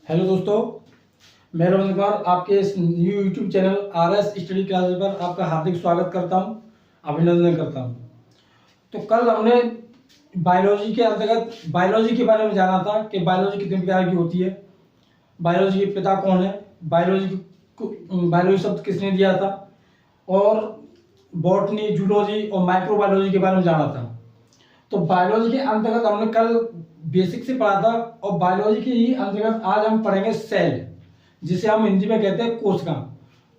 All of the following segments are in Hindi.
हेलो दोस्तों, मैं रविंद्र कुमार आपके इस new YouTube channel RS study classes पर आपका हार्दिक स्वागत करता हूं, अभिनंदन करता हूं। तो कल हमने बायोलॉजी के अंतर्गत बायोलॉजी के बारे में जाना था कि बायोलॉजी कितने प्रकार की होती है, बायोलॉजी के पिता कौन है, बायोलॉजी शब्द किसने दिया था, और बॉटनी, जूलॉजी और माइक्रोबायोलॉजी के बारे में जाना था। तो बायोलॉजी के अंतर्गत हमने कल बेसिक से पढ़ा था और बायोलॉजी के ही अंतर्गत आज हम पढ़ेंगे सेल, जिसे हम हिंदी में कहते हैं कोशिका।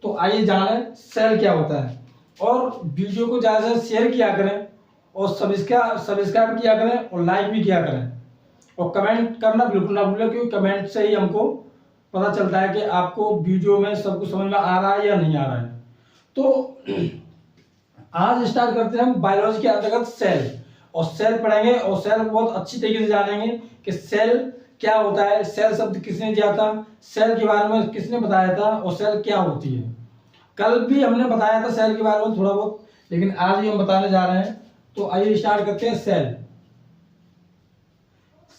तो आइए जानें सेल क्या होता है, और वीडियो को ज़्यादा से शेयर किया करें और सब्सक्राइब किया करें और लाइक भी किया करें, और कमेंट करना बिल्कुल ना भूलें, क्योंकि कमेंट से ही हमको पता चलता है कि आपको वीडियो में सब कुछ समझ में आ रहा है या नहीं आ रहा है। तो आज स्टार्ट करते हैं हम बायोलॉजी के अंतर्गत सेल, और सेल पढ़ेंगे और सेल बहुत अच्छी तरीके से जानेंगे कि सेल क्या होता है, सेल शब्द किसने दिया था, सेल के बारे में किसने बताया था, और सेल क्या होती है। कल भी हमने बताया था सेल के बारे में थोड़ा बहुत, लेकिन आज भी हम बताने जा रहे हैं। तो आइए स्टार्ट करते हैं।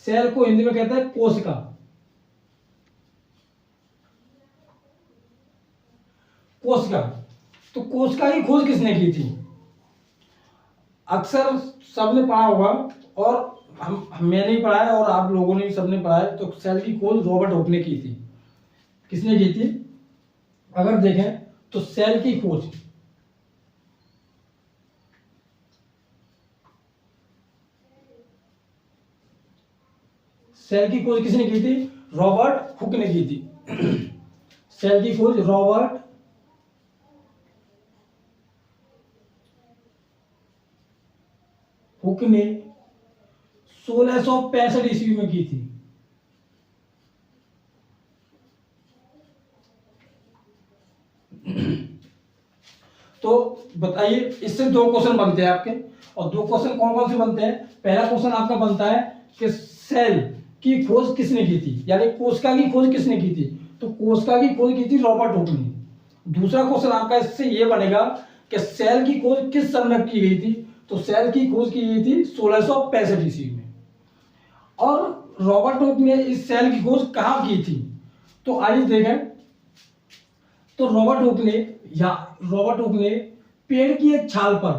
सेल को हिंदी में कहते हैं कोशिका। कोशिका, तो कोशिका की खोज किसने की थी? अक्सर सबने पढ़ा होगा, और मैंने ही पढ़ा है और आप लोगों ने भी सबने पढ़ा है। तो सेल की खोज रॉबर्ट हुक ने की थी। किसने की थी? अगर देखें तो सेल की खोज किसने की थी? रॉबर्ट हुक ने की थी। सेल की खोज रॉबर्ट हुक ने 1665 ईस्वी में की थी। तो बताइए, इससे दो क्वेश्चन बनते हैं आपके, और दो क्वेश्चन कौन कौन से बनते हैं? पहला क्वेश्चन आपका बनता है कि सेल की खोज किसने की थी, यानी कोशिका की खोज किसने की थी? तो कोशिका की खोज की थी रॉबर्ट हुक ने। दूसरा क्वेश्चन आपका इससे ये बनेगा कि सेल की खोज किस सन में की गई थी? तो सेल की खोज की गई थी 1665 ईस्वी में। और रॉबर्ट हुक ने इस सेल की खोज कहां की थी? तो आइए देखें। तो रॉबर्ट हुक ने पेड़ की एक छाल पर,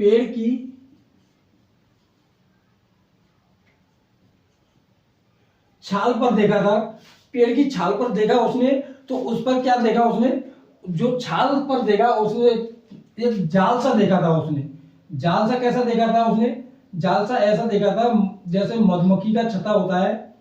पेड़ की छाल पर देखा था। पेड़ की छाल पर देखा उसने, तो उस पर क्या देखा उसने? जो छाल पर देखा उसने एक जाल सा देखा था। उसने जाल सा कैसा देखा था? उसने जाल सा ऐसा देखा था जैसे मधुमक्खी का छत्ता होता है,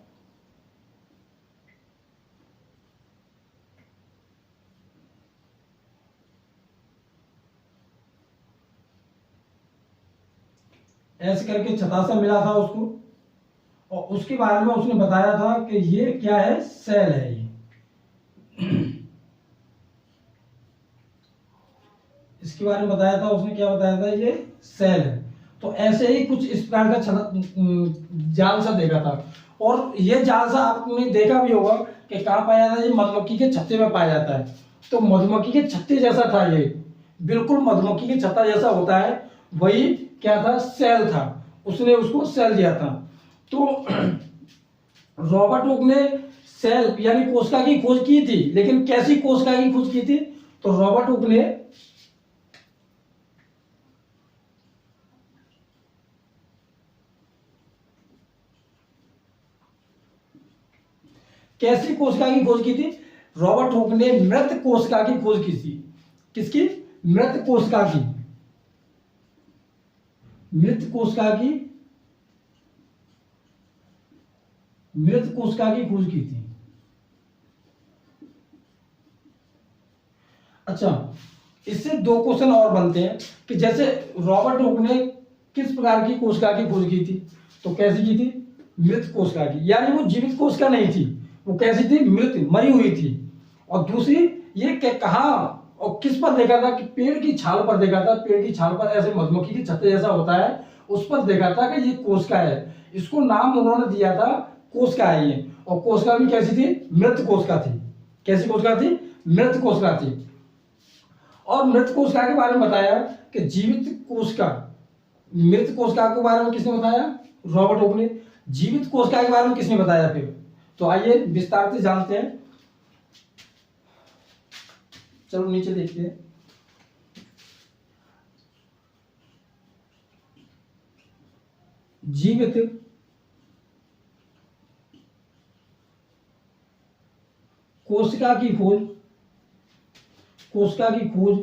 ऐसे करके छत्ता सा मिला था उसको, और उसके बारे में उसने बताया था कि ये क्या है? सेल है ये। इसके बारे में बताया था उसने, क्या बताया था? ये सेल है। तो ऐसे ही कुछ इस प्रकार का जाल सा देखा था। और ये जाल सा आपने देखा भी होगा कि कहाँ पाया जाता है? ये मधुमक्खी के छत्ते में पाया जाता है। तो मधुमक्खी के छत्ते जैसा था ये, बिल्कुल मधुमक्खी के छत्ता जैसा होता है, वही क्या था? सेल था। उसने उसको सेल दिया था। तो रॉबर्ट हुक ने सेल यानी कोशिका की खोज की थी, लेकिन कैसी कोशिका की खोज की थी? तो रॉबर्ट हुक ने कैसी कोशिका की खोज की थी? रॉबर्ट हुक ने मृत कोशिका की खोज की थी। किसकी? मृत कोशिका की। मृत कोशिका की खोज की थी। अच्छा, इससे दो क्वेश्चन और बनते हैं कि जैसे रॉबर्ट हुक ने किस प्रकार की कोशिका की खोज की थी? तो कैसी की थी? मृत कोशिका की, यानी वो जीवित कोशिका नहीं थी, वो कैसी थी? मृत, मरी हुई थी। और दूसरी ये कहा और किस पर देखा था? कि पेड़ की छाल पर देखा था। पेड़ की छाल पर ऐसे मधुमक्खी के छत्ते जैसा होता है, उस पर देखा था कि ये कोशिका है। इसको नाम उन्होंने दिया था कोशिका है ये। और कोशिका भी कैसी थी? मृत कोशिका थी। कैसी कोशिका थी? मृत कोशिका थी। और मृत कोशिका के बारे में बताया कि जीवित कोशिका, मृत कोशिका के बारे में किसने बताया? रॉबर्ट हुक ने। जीवित कोशिका के बारे में किसने बताया? फिर तो आइए विस्तार से जानते हैं। चलो नीचे देखते हैं। जीवित कोशिका की खोज, कोशिका की खोज।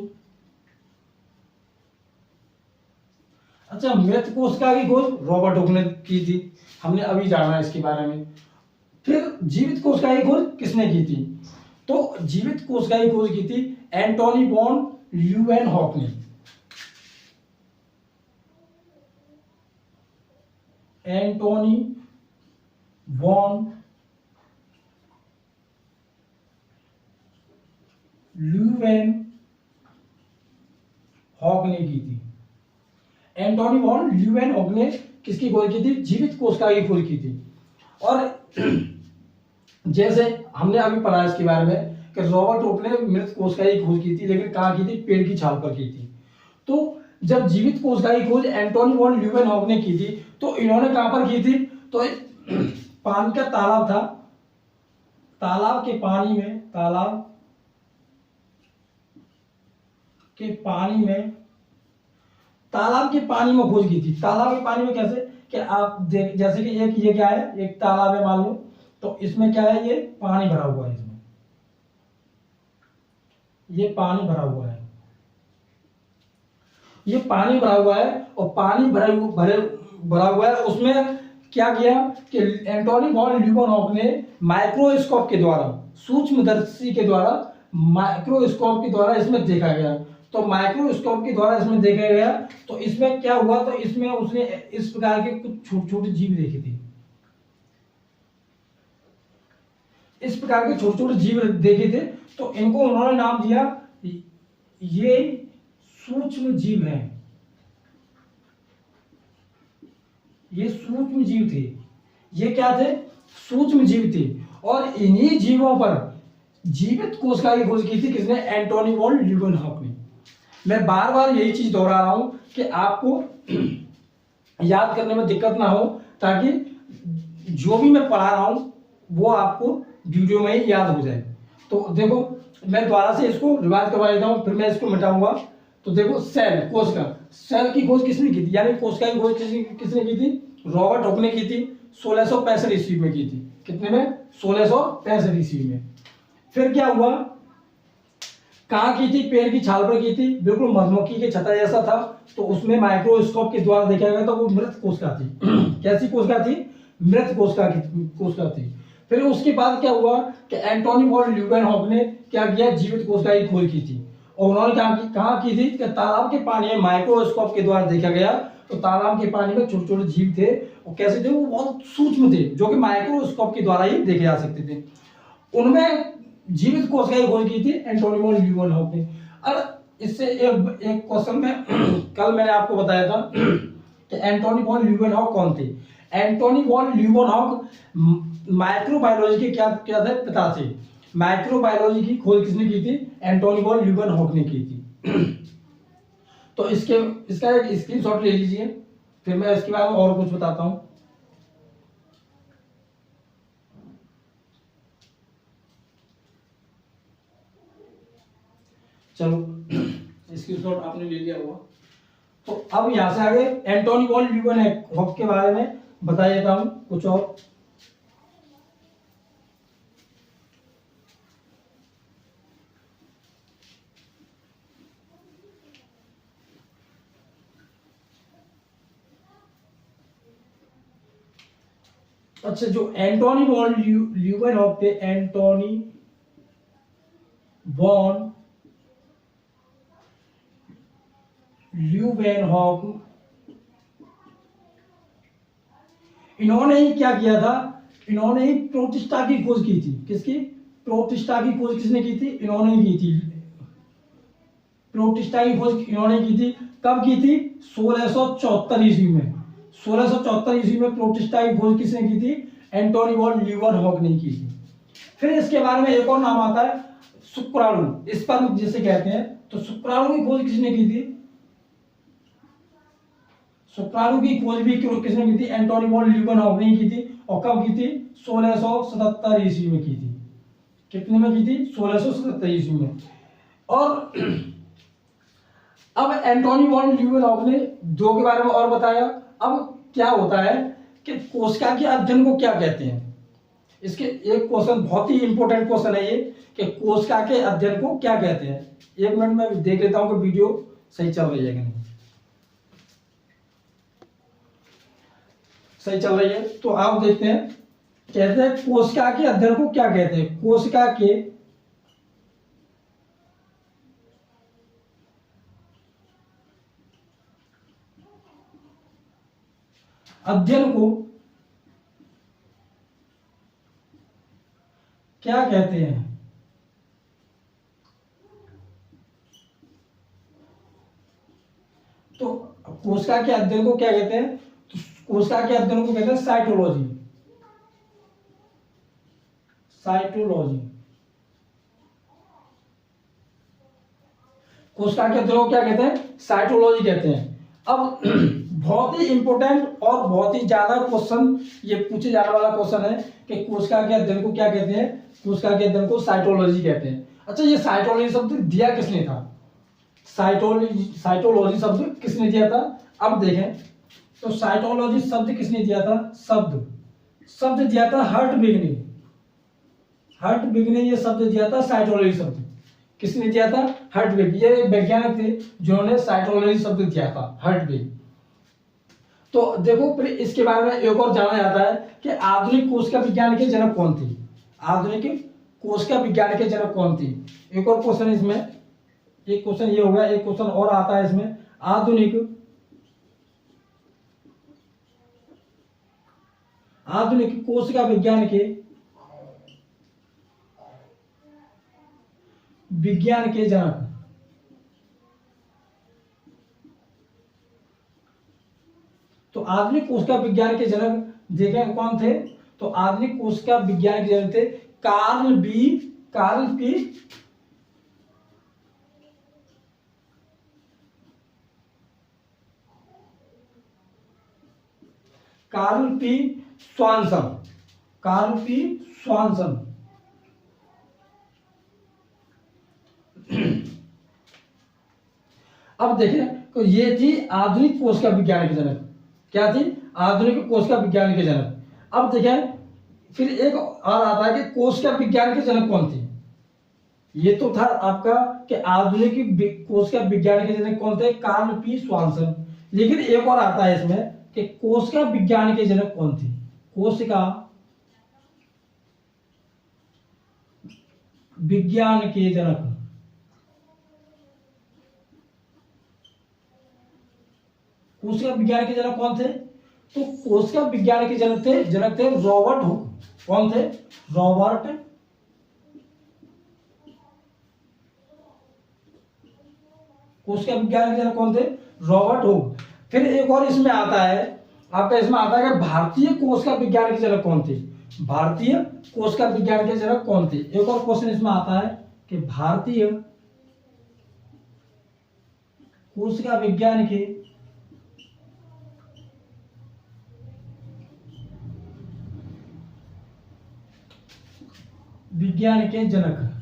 अच्छा, मृत कोशिका की खोज रॉबर्ट हुक ने की थी, हमने अभी जाना इसके बारे में। फिर जीवित कोशिका की खोज किसने की थी? तो जीवित कोशिका की खोज की थी एंटोनी वॉन ल्यूवेनहॉक ने। एंटोनी वॉन ल्यूवेनहॉक ने की थी। एंटोनी वॉन ल्यूवेनहॉक ने किसकी खोज की थी? जीवित कोशिका की खोज की थी। और जैसे हमने अभी पढ़ा इसके बारे में कि रॉबर्ट हुक ने मृत कोशिका की खोज की थी, लेकिन कहाँ की थी? पेड़ की छाल पर की थी। तो जब जीवित कोशिका की खोज एंटोनी वॉन ल्यूवेनहॉक ने की थी, तो इन्होंने कहां पर की थी? तो पानी का तालाब था, तालाब के पानी में, तालाब के पानी में, तालाब के पानी में खोज की थी। तालाब के पानी में कैसे? कि आप देख, जैसे कि एक ये क्या है, एक तालाब है मान लो, तो इसमें क्या है? ये पानी भरा हुआ है, इसमें ये पानी भरा हुआ है, ये पानी भरा हुआ है। और पानी भरा हुआ है, उसमें क्या किया कि एंटोनी वॉन ल्यूवेनहॉक ने माइक्रोस्कोप के द्वारा, सूक्ष्मदर्शी के द्वारा, माइक्रोस्कोप के द्वारा इसमें देखा गया। तो माइक्रोस्कोप के द्वारा इसमें देखा गया, तो इसमें क्या हुआ? तो इसमें उसने इस प्रकार के कुछ छोटे छोटे जीव देखे थे, इस प्रकार के छोटे छोटे जीव देखे थे। तो इनको उन्होंने नाम दिया, ये सूक्ष्म जीव हैं, ये सूक्ष्म जीव थे। ये क्या थे? सूक्ष्म जीव थे। और इन्हीं जीवों पर जीवित कोशिका की खोज की थी किसने? एंटोनी वॉन ल्यूवेनहॉक ने। मैं बार बार यही चीज दोहरा रहा हूं कि आपको याद करने में दिक्कत ना हो, ताकि जो भी मैं पढ़ा रहा हूं वो आपको वीडियो में ही याद हो जाए। तो देखो, मैं दोबारा से इसको रिवाइज करवा देता हूं, फिर मैं इसको मिटाऊंगा। तो देखो, सेल, कोशिका, सेल की खोज किसने की थी? यानी कोशिका की खोज किसने की थी? रॉबर्ट हुक ने की थी, 1665 ईस्वी में की थी। कितने में? 1665 ईस्वी में। फिर क्या हुआ? कहाँ की थी? पेड़ की छाल पर की थी, बिल्कुल मधुमक्खी के छत्ता जैसा था। तो उसमें माइक्रोस्कोप के द्वारा देखा गया, तो वो मृत कोशिका थी। कैसी कोशिका थी? मृत कोशिका थी। फिर उसके बाद क्या हुआ कि एंटोनी वॉन ल्यूवेनहॉक ने क्या किया? जीवित कोशिका की खोज की थी। और उन्होंने कहाँ की थी? कि तालाब के पानी में माइक्रोस्कोप के द्वारा देखा गया, तो तालाब के पानी में छोटे छोटे जीव थे। और कैसे थे? वो बहुत सूक्ष्म थे, जो कि माइक्रोस्कोप के द्वारा ही देखे जा सकते थे। उनमें जीवित कोशिका की खोज की थी एंटोनी वॉन ल्यूवेनहॉक ने। और इससे एक क्वेश्चन में कल मैंने आपको बताया था कि एंटोनी वॉन ल्यूवेनहॉक कौन थे। एंटोनी वॉन ल्यूवेनहॉक माइक्रोबायोलॉजी के क्या क्या थे? पिता थे। माइक्रोबायोलॉजी की खोज किसने की थी? एंटोनी वॉन ल्यूवेनहॉक ने की थी। तो इसका एक स्क्रीनशॉट ले लीजिए, फिर मैं इसके बारे में और कुछ बताता हूं। चलो, स्क्रीनशॉट आपने ले लिया होगा। तो अब यहां से आगे एंटोनी वॉन ल्यूवेनहॉक के बारे में बता देता हूं कुछ और। अच्छा, जो एंटोनी वॉन ल्यूवेनहॉक थे, एंटोनी वॉन ल्यूवेनहॉक, इन्होंने ही क्या किया था? इन्होंने ही प्रोटिस्टा की खोज की थी। किसकी? प्रोटिस्टा की खोज किसने की थी? इन्होंने ही की थी। प्रोटिस्टा की खोज इन्होंने की थी। कब की थी? 1674 ईस्वी में। 1674 ईस्वी में प्रोटिस्टा की खोज किसने की थी? एंटोनी वॉन ल्यूवेनहॉक ने की थी। फिर इसके बारे में एक और नाम आता है शुक्राणु, स्पर्म जिसे कहते हैं। तो शुक्राणु की खोज किसने की थी? शुक्राणु की खोज भी किसने की थी? एंटोनी वॉन ल्यूवेनहॉफ ने की थी। और कब की थी? 1677 ईस्वी में की थी। कितने में की थी? 1677 ईस्वी में। और अब एंटोनी वॉन ल्यूवेनहॉफ ने दो के बारे में और बताया। अब क्या होता है कि कोशिका के अध्ययन को क्या कहते हैं? इसके एक क्वेश्चन, बहुत ही इंपॉर्टेंट क्वेश्चन है ये, कि कोशिका के अध्ययन को क्या कहते हैं। एक मिनट में देख लेता हूं कि वीडियो सही चल रही है कि नहीं। सही चल रही है तो आप देखते हैं। कहते हैं कोशिका के अध्ययन को क्या कहते हैं? कोशिका के अध्ययन को क्या कहते हैं? तो कोशिका के अध्ययन को क्या कहते हैं? तो कोशिका के अध्ययन को कहते हैं साइटोलॉजी। साइटोलॉजी। कोशिका के अध्ययन को क्या कहते हैं? साइटोलॉजी कहते हैं। अब बहुत ही इंपॉर्टेंट और बहुत ही ज्यादा क्वेश्चन ये पूछे जाने वाला क्वेश्चन है कि कोशिका के अध्ययन को क्या कहते हैं? कोशिका के अध्ययन को साइटोलॉजी कहते हैं। अच्छा, ये साइटोलॉजी शब्द दिया किसने था? साइटोलॉजी शब्द किसने दिया था? अब देखें तो साइटोलॉजी शब्द किसने दिया था? शब्द दिया था हर्टविग ने। हर्टविग ने ये शब्द दिया था साइटोलॉजी शब्द। किसने दिया था? हर्टविग। ये वैज्ञानिक थे जिन्होंने साइटोलॉजी शब्द दिया था, हर्टविग। तो देखो फिर इसके बारे में एक और जाना जाता है कि आधुनिक कोशिका विज्ञान के जनक कौन थे? आधुनिक कोशिका विज्ञान के जनक कौन थी? एक और क्वेश्चन इसमें, एक क्वेश्चन ये हो गया, एक क्वेश्चन और आता है इसमें। आधुनिक कोशिका विज्ञान के जनक। तो आधुनिक कोशिका विज्ञान के जनक देखें कौन थे? तो आधुनिक कोशिका विज्ञान के जनक थे कार्ल पी स्वानसन। अब देखें तो ये थी आधुनिक कोशिका विज्ञान के जनक। क्या थी? आधुनिक कोशिका विज्ञान के जनक। अब देखें फिर एक और आता है कि कोशिका विज्ञान के जनक कौन थे? ये तो था आपका कि आधुनिक कोशिका विज्ञान के जनक कौन थे? Carl P Swanson. लेकिन एक और आता है इसमें कि कोशिका विज्ञान के जनक कौन थे? कोशिका विज्ञान के जनक। कोशिका विज्ञान के जनक कौन थे? तो कोशिका विज्ञान के जनक थे रॉबर्ट हुक। कौन थे? रॉबर्ट कोशिका विज्ञान के जनक कौन थे? Robert Hooke. फिर एक और इसमें आता है आपका, इसमें आता है कि भारतीय कोशिका विज्ञान के जनक कौन थे? भारतीय कोशिका विज्ञान के जनक कौन थे? एक और क्वेश्चन इसमें आता है कि भारतीय कोशिका विज्ञान के जनक।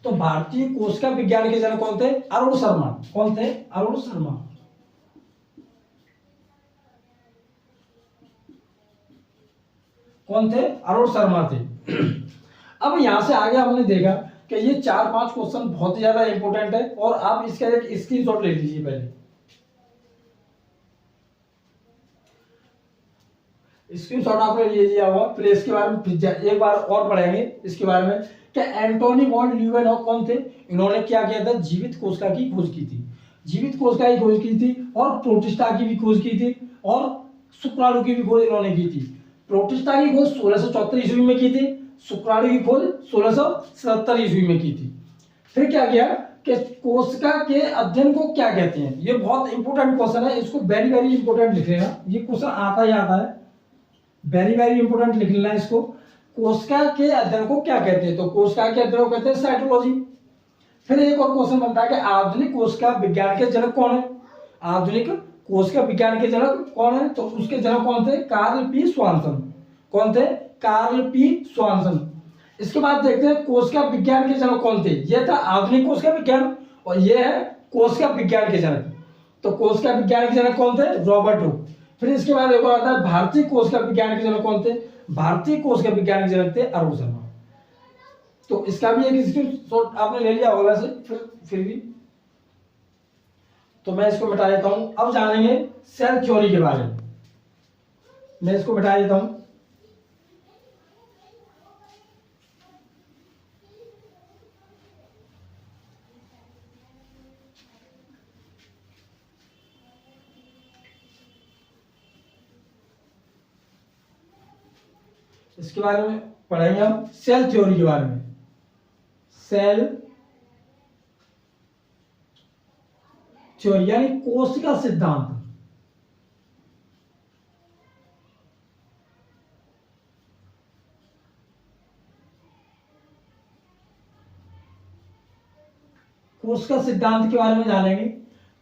तो भारतीय कोशिका विज्ञान के जनक कौन थे? अरुण शर्मा। कौन थे? अरुण शर्मा। कौन थे? अरुण शर्मा थे। अब यहां से आगे हमने देखा कि ये 4-5 क्वेश्चन बहुत ही ज्यादा इंपॉर्टेंट है और आप इसका एक स्क्रीनशॉट ले लीजिए। पहले स्क्रीनशॉट आपने ले लिया होगा, फिर इसके बारे में एक बार और पढ़ेंगे इसके बारे में कि एंटोनी वॉन ल्यूवेनहॉफ कौन थे? इन्होंने क्या किया था? जीवित कोशिका की खोज की थी। जीवित कोशिका की खोज की थी और प्रोटिस्टा की भी खोज की थी और शुक्राणु की भी खोज इन्होंने की थी। प्रोटिस्टा की खोज 1674 ईस्वी में की थी, शुक्राणु की खोज 1677 ईस्वी में की थी। फिर क्या किया कि कोशिका के अध्ययन को क्या कहते हैं? ये बहुत इंपॉर्टेंट क्वेश्चन है, इसको वेरी वेरी इंपॉर्टेंट लिखिएगा। ये क्वेश्चन आता ही आता है, वेरी वेरी इंपॉर्टेंट लिख लेना इसको। कोशिका के अध्ययन को क्या कहते हैं? तो कोशिका के अध्ययन को कहते हैं साइटोलॉजी। फिर एक और क्वेश्चन बनता है कि आधुनिक कोशिका विज्ञान के जनक कौन है। आधुनिक कोशिका विज्ञान के जनक कौन है, तो उसके जनक कौन थे, कार्ल पी स्वानसन। कौन थे, कार्ल पी स्वानसन। इसके बाद देखते हैं कोशिका विज्ञान के जनक कौन थे। ये था आधुनिक कोशिका विज्ञान और ये है कोशिका विज्ञान के जनक। तो कोशिका विज्ञान के जनक कौन थे, रॉबर्ट हुक। फिर इसके बाद एक और आता है भारतीय कोशिका विज्ञान के जनक कौन थे। भारतीय कोशिका विज्ञान के जनक थे अरुण शर्मा। तो इसका भी एक स्क्रीनशॉट आपने ले लिया होगा वैसे, फिर भी तो मैं इसको मिटा देता हूं। अब जानेंगे सेल थ्योरी के बारे में। मैं इसको मिटा देता हूं। इसके बारे में पढ़ेंगे हम सेल थ्योरी के बारे में। सेल थ्योरी यानी कोशिका सिद्धांत। कोशिका सिद्धांत के बारे में जानेंगे।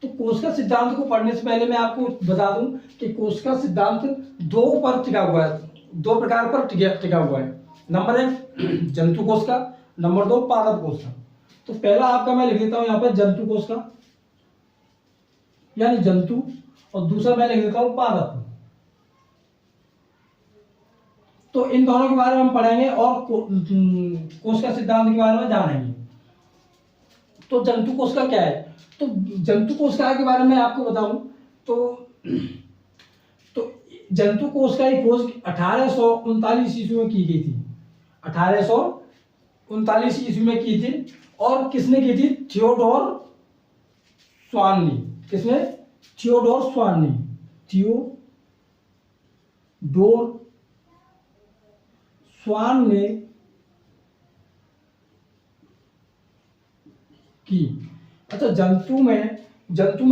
तो कोशिका सिद्धांत को पढ़ने से पहले मैं आपको बता दूं कि कोशिका सिद्धांत दो पर टिका हुआ है, दो प्रकार पर टिका हुआ है। नंबर 1 जंतु कोशिका, नंबर 2 पादप कोशिका। तो पहला आपका मैं लिख देता हूं यहाँ पर जंतु कोशिका यानी जंतु, और दूसरा मैं लिख देता हूं पादप। तो इन दोनों के बारे में हम पढ़ेंगे और कोशिका सिद्धांत के बारे में जानेंगे। तो जंतु कोशिका क्या है, तो जंतु कोशिका के बारे में आपको बताऊं तो जंतु कोशिका की खोज 1839 ईस्वी में की गई थी। 1839 ईस्वी में की थी और किसने की थी, थियोडोर स्वान ने। किसने, थियोडोर स्वान ने। थियोडोर स्वान ने की। अच्छा, जंतु में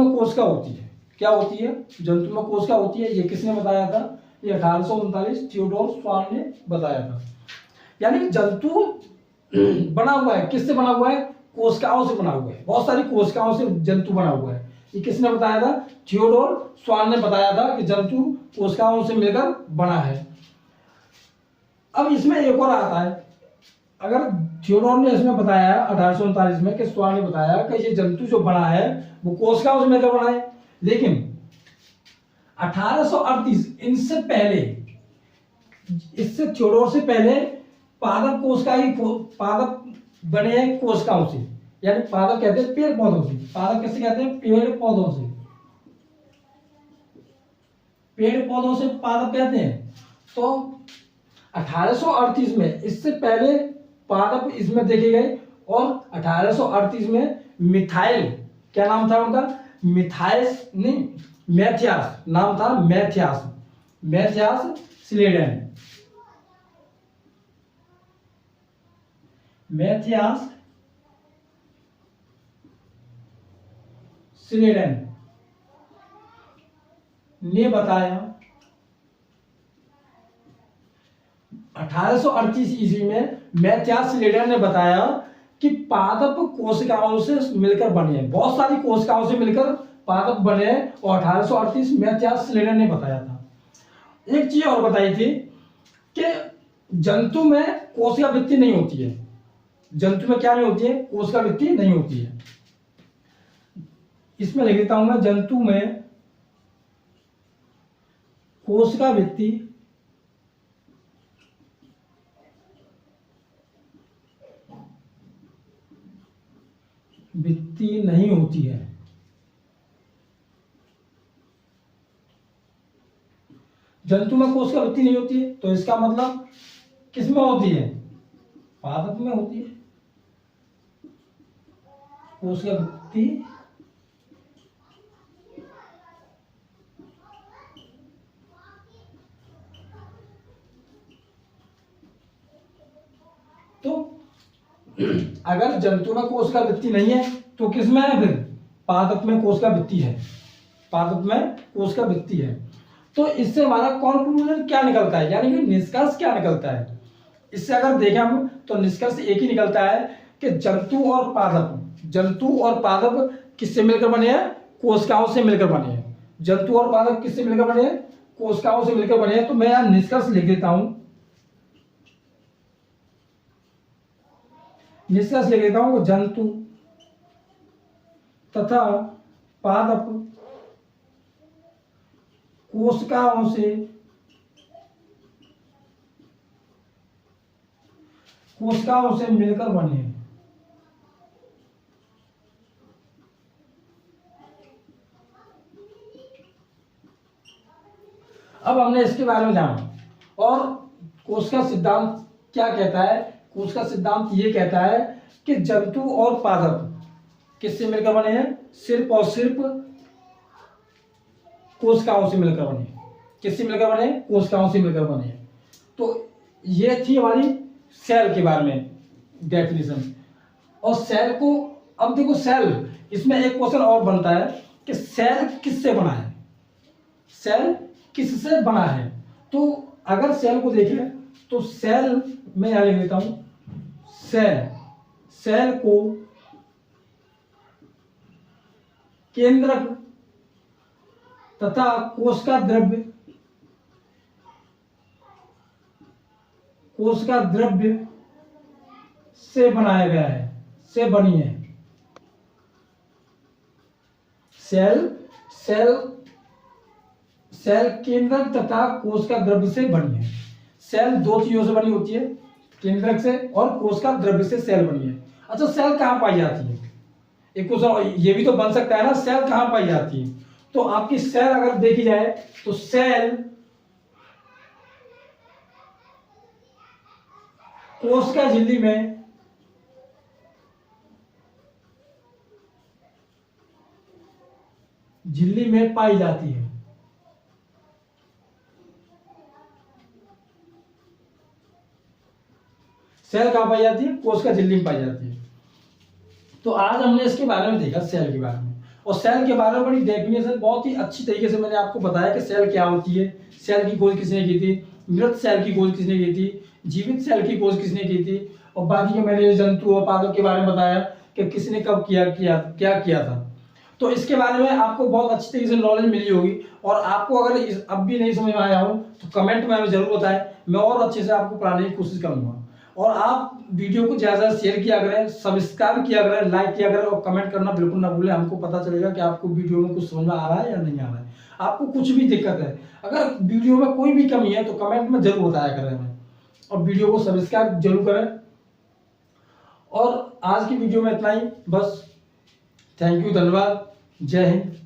कोशिका होती है, क्या होती है, जंतु में कोशिका होती है। ये किसने बताया था, ये 1839 थियोडोर स्वान ने बताया था। यानी जंतु बना हुआ है, किससे बना हुआ है, कोशिकाओं से बना हुआ है। बहुत सारी कोशिकाओं से जंतु बना हुआ है। ये किसने बताया था, थियोडोर स्वान ने बताया था कि जंतु कोशिकाओं से मिलकर बना है। अब इसमें एक और आता है, अगर थियोडोर ने इसमें बताया 1839 में कि स्वान ने बताया कि ये जंतु जो बना है वो कोशिकाओं से मिलकर बना है, लेकिन 1838 इससे थियोडोर से पहले पादप बने हैं कोशिकाओं से। यानी पादप कहते हैं पेड़ पौधों से। पादप किससे कहते हैं, पेड़ पौधों से। पेड़ पौधों से पादप कहते हैं। तो 1838 में इससे पहले पादप इसमें देखे गए और 1838 में मिथाइल, क्या नाम था उनका, मिथाइस नहीं, मैथियास नाम था, मैथियास स्लेडन। मैथियास स्लेडन ने बताया 1838 ईस्वी में मैथियास स्लेडन ने बताया कि पादप कोशिकाओं से मिलकर बने हैं। बहुत सारी कोशिकाओं से मिलकर पादप बने हैं और 1838 मैथियास स्लेडन ने बताया था। एक चीज और बताई थी कि जंतु में कोशिका वृत्ति नहीं होती है। जंतु में क्या नहीं होती है, कोशिका वृत्ति नहीं होती है। इसमें लिख देता हूं मैं, जंतु में कोशिका वृत्ति नहीं होती है। जंतु में कोशिका वृत्ति नहीं होती है, तो इसका मतलब किसमें होती है, पादप में होती है कोशिका वृत्ति। तो अगर जंतु में कोशिका वृत्ति नहीं है तो किसमें है, फिर पादप में कोशिका वृत्ति है। पादप में कोशिका वृत्ति है। तो इससे हमारा कंक्लूजन क्या निकलता है, यानी कि निष्कर्ष क्या निकलता है। इससे अगर देखें हम तो निष्कर्ष एक ही निकलता है कि जंतु और पादप जंतु और पादप किससे मिलकर बने हैं? कोशिकाओं से मिलकर बने हैं। जंतु और पादप किससे मिलकर बने हैं? कोशिकाओं से मिलकर बने हैं। तो मैं यहां निष्कर्ष लिख देता हूं, निष्कर्ष लिख देता हूं, जंतु तथा पादप कोशिकाओं से मिलकर बने हैं। अब हमने इसके बारे में जाना, और कोशिका सिद्धांत क्या कहता है? कोशिका सिद्धांत ये कहता है कि जंतु और पादप किससे मिलकर बने हैं? सिर्फ और सिर्फ कोशिकाओं से मिलकर बने हैं। किससे मिलकर बने हैं? कोशिकाओं से मिलकर बने हैं। तो ये थी हमारी सेल के बारे में डेफिनेशन। और सेल को, अब देखो सेल, इसमें एक क्वेश्चन और बनता है कि सेल किससे बना है? सेल किससे बना है? तो अगर सेल को देखें तो सेल, मैं यहां लिख देता हूं, सेल को केंद्रक तथा कोशिका द्रव्य से बनाया गया है, से बनी है। सेल केंद्रक तथा कोशिका द्रव्य से बनी है। सेल दो चीजों से बनी होती है, केंद्रक से और कोशिका द्रव्य से सेल बनी है। अच्छा, सेल कहां पाई जाती है? एक क्वेश्चन ये भी तो बन सकता है ना, सेल कहां पाई जाती है? तो आपकी सेल अगर देखी जाए तो सेल कोशिका झिल्ली में पाई जाती है। सेल कहां पाई जाती है? कोशिका झिल्ली में पाई जाती है। तो आज हमने इसके बारे में देखा, सेल के बारे में। और सेल के बारे में बड़ी डेफिनेशन बहुत ही अच्छी तरीके से मैंने आपको बताया कि सेल क्या होती है, सेल की खोज किसने की थी, मृत सेल की खोज किसने की थी, जीवित सेल की खोज किसने की थी, और बाकी के मैंने जंतु और पादप के बारे में बताया कि किसने कब क्या किया था। तो इसके बारे में आपको बहुत अच्छी तरीके से नॉलेज मिली होगी। और आपको अगर अब भी नहीं समझ में आया हो तो कमेंट में हमें जरूर बताएं, मैं और अच्छे से आपको पढ़ाने की कोशिश करूंगा। और आप वीडियो को ज़्यादा शेयर किया करें, सब्सक्राइब किया करें, लाइक किया करें, और कमेंट करना बिल्कुल ना भूलें। हमको पता चलेगा कि आपको वीडियो में कुछ समझ में आ रहा है या नहीं आ रहा है। आपको कुछ भी दिक्कत है, अगर वीडियो में कोई भी कमी है तो कमेंट में जरूर बताया करें हमें, और वीडियो को सब्सक्राइब जरूर करें। और आज की वीडियो में इतना ही बस। थैंक यू, धन्यवाद, जय हिंद।